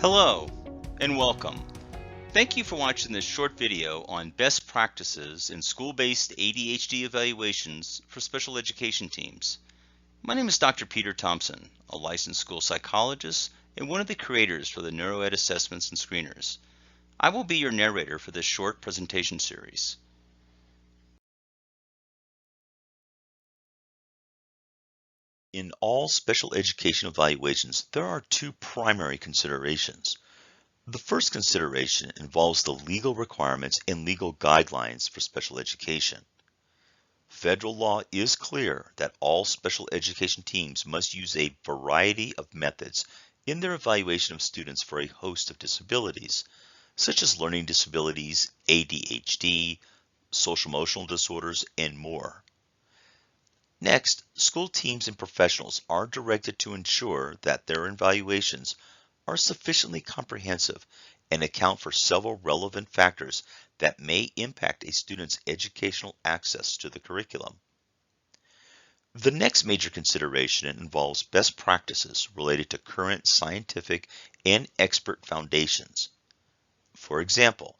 Hello and welcome. Thank you for watching this short video on best practices in school-based ADHD evaluations for special education teams. My name is Dr. Peter Thompson, a licensed school psychologist and one of the creators for the Neuro-Ed assessments and screeners. I will be your narrator for this short presentation series. In all special education evaluations, there are two primary considerations. The first consideration involves the legal requirements and legal guidelines for special education. Federal law is clear that all special education teams must use a variety of methods in their evaluation of students for a host of disabilities, such as learning disabilities, ADHD, social-emotional disorders, and more. Next, school teams and professionals are directed to ensure that their evaluations are sufficiently comprehensive and account for several relevant factors that may impact a student's educational access to the curriculum. The next major consideration involves best practices related to current scientific and expert foundations. For example,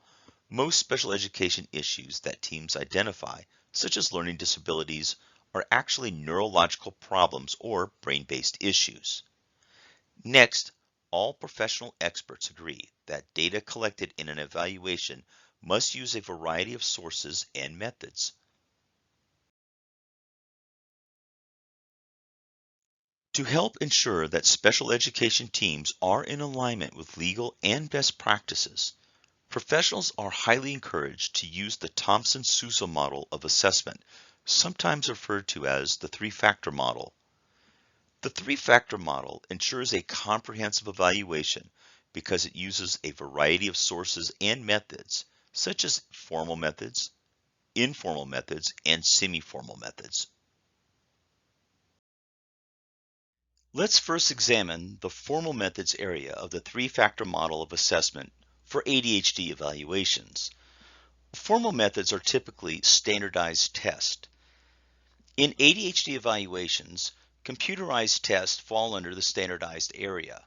most special education issues that teams identify, such as learning disabilities, are actually neurological problems or brain-based issues. Next, all professional experts agree that data collected in an evaluation must use a variety of sources and methods. To help ensure that special education teams are in alignment with legal and best practices, professionals are highly encouraged to use the Thompson-Sousa model of assessment, sometimes referred to as the three-factor model. The three-factor model ensures a comprehensive evaluation because it uses a variety of sources and methods, such as formal methods, informal methods, and semi-formal methods. Let's first examine the formal methods area of the three-factor model of assessment for ADHD evaluations. Formal methods are typically standardized tests. In ADHD evaluations, computerized tests fall under the standardized area.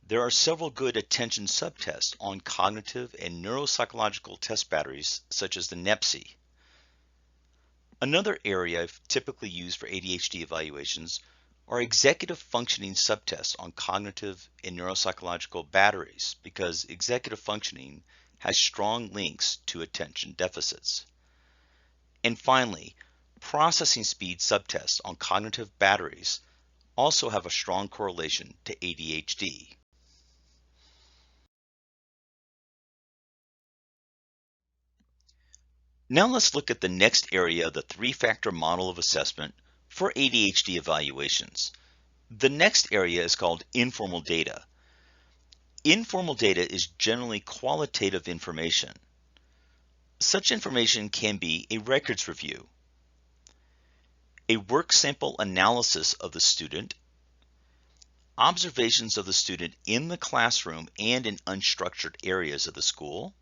There are several good attention subtests on cognitive and neuropsychological test batteries, such as the NEPSI. Another area typically used for ADHD evaluations are executive functioning subtests on cognitive and neuropsychological batteries because executive functioning has strong links to attention deficits. And finally, processing speed subtests on cognitive batteries also have a strong correlation to ADHD. Now let's look at the next area of the three-factor model of assessment for ADHD evaluations. The next area is called informal data. Informal data is generally qualitative information. Such information can be a records review, a work sample analysis of the student, observations of the student in the classroom and in unstructured areas of the school.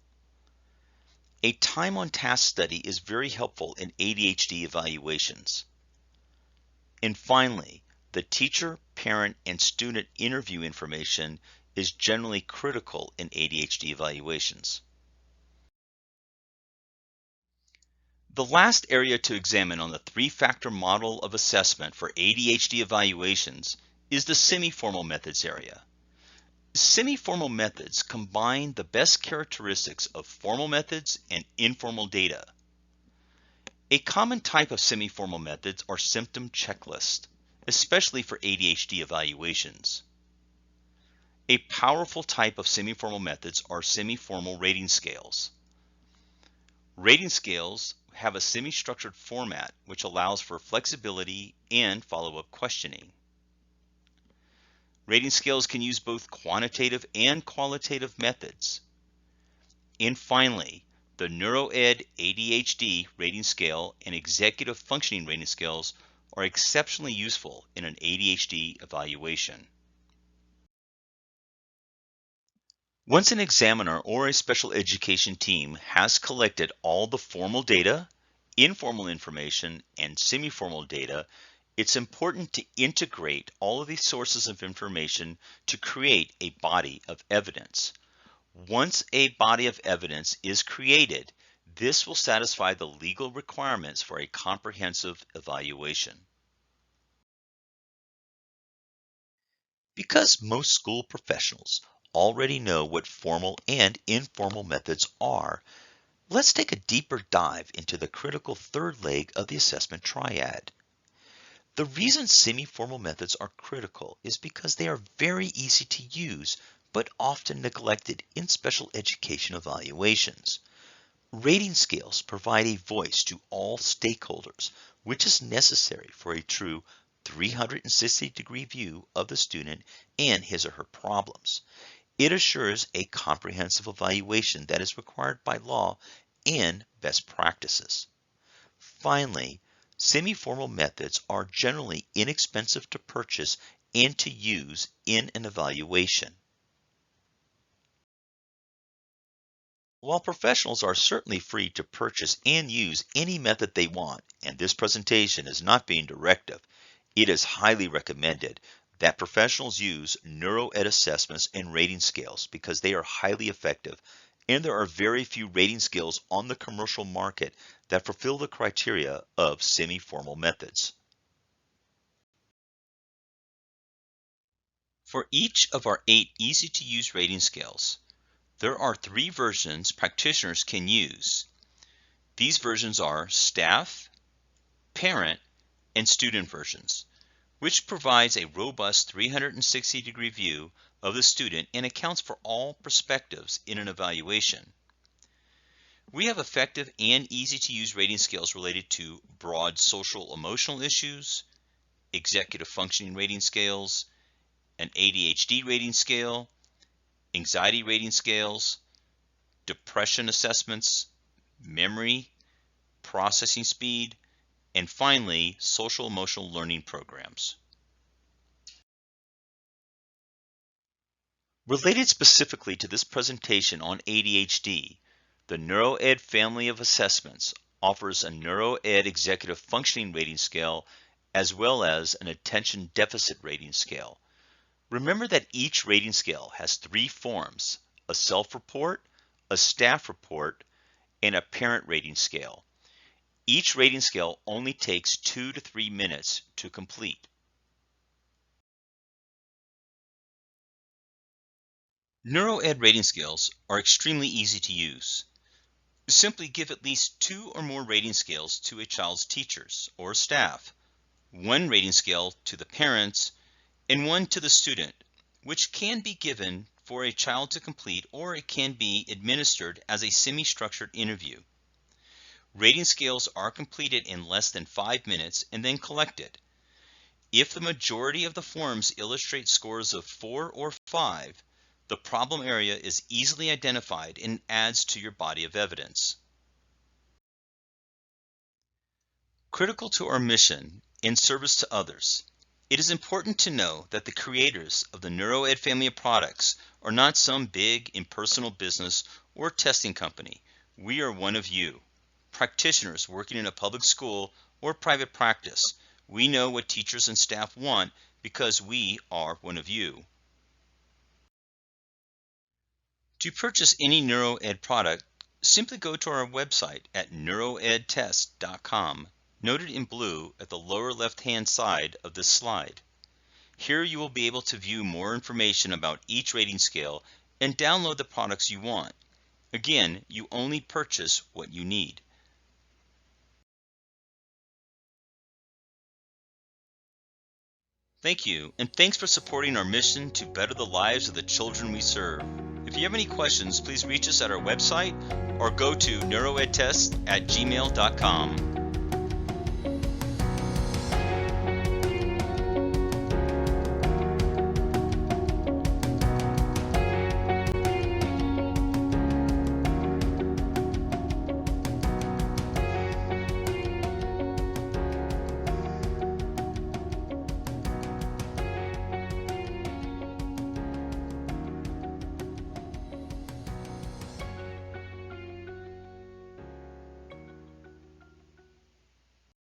A time on task study is very helpful in ADHD evaluations. And finally, the teacher, parent, and student interview information is generally critical in ADHD evaluations. The last area to examine on the three-factor model of assessment for ADHD evaluations is the semi-formal methods area. Semi-formal methods combine the best characteristics of formal methods and informal data. A common type of semi-formal methods are symptom checklists, especially for ADHD evaluations. A powerful type of semi-formal methods are semi-formal rating scales. Rating scales have a semi-structured format which allows for flexibility and follow-up questioning. Rating scales can use both quantitative and qualitative methods. And finally, the Neuro-Ed ADHD rating scale and executive functioning rating scales are exceptionally useful in an ADHD evaluation. Once an examiner or a special education team has collected all the formal data, informal information, and semi-formal data It's important to integrate all of these sources of information to create a body of evidence. Once a body of evidence is created, this will satisfy the legal requirements for a comprehensive evaluation. Because most school professionals already know what formal and informal methods are, let's take a deeper dive into the critical third leg of the assessment triad. The reason semi-formal methods are critical is because they are very easy to use, but often neglected in special education evaluations. Rating scales provide a voice to all stakeholders, which is necessary for a true 360-degree view of the student and his or her problems. It assures a comprehensive evaluation that is required by law and best practices. Finally, semi-formal methods are generally inexpensive to purchase and to use in an evaluation. While professionals are certainly free to purchase and use any method they want, and this presentation is not being directive, it is highly recommended that professionals use Neuro-Ed assessments and rating scales because they are highly effective, and there are very few rating scales on the commercial market that fulfill the criteria of semi-formal methods. For each of our 8 easy-to-use rating scales, there are 3 versions practitioners can use. These versions are staff, parent, and student versions, which provides a robust 360-degree view of the student and accounts for all perspectives in an evaluation. We have effective and easy-to-use rating scales related to broad social emotional issues, executive functioning rating scales, an ADHD rating scale, anxiety rating scales, depression assessments, memory, processing speed, and finally, social emotional learning programs. Related specifically to this presentation on ADHD, the Neuro-Ed family of assessments offers a Neuro-Ed executive functioning rating scale as well as an attention deficit rating scale. Remember that each rating scale has 3 forms: a self-report, a staff report, and a parent rating scale. Each rating scale only takes 2 to 3 minutes to complete. Neuro-Ed rating scales are extremely easy to use. Simply give at least 2 or more rating scales to a child's teachers or staff, 1 rating scale to the parents, and 1 to the student, which can be given for a child to complete, or it can be administered as a semi-structured interview. Rating scales are completed in less than 5 minutes and then collected. If the majority of the forms illustrate scores of 4 or 5, the problem area is easily identified and adds to your body of evidence. Critical to our mission in service to others, it is important to know that the creators of the Neuro-Ed family of products are not some big impersonal business or testing company. We are one of you, practitioners working in a public school or private practice. We know what teachers and staff want because we are one of you. To purchase any Neuro-Ed product, simply go to our website at neuroedtest.com, noted in blue at the lower left-hand side of this slide. Here you will be able to view more information about each rating scale and download the products you want. Again, you only purchase what you need. Thank you, and thanks for supporting our mission to better the lives of the children we serve. If you have any questions, please reach us at our website or go to neuroedtest@gmail.com.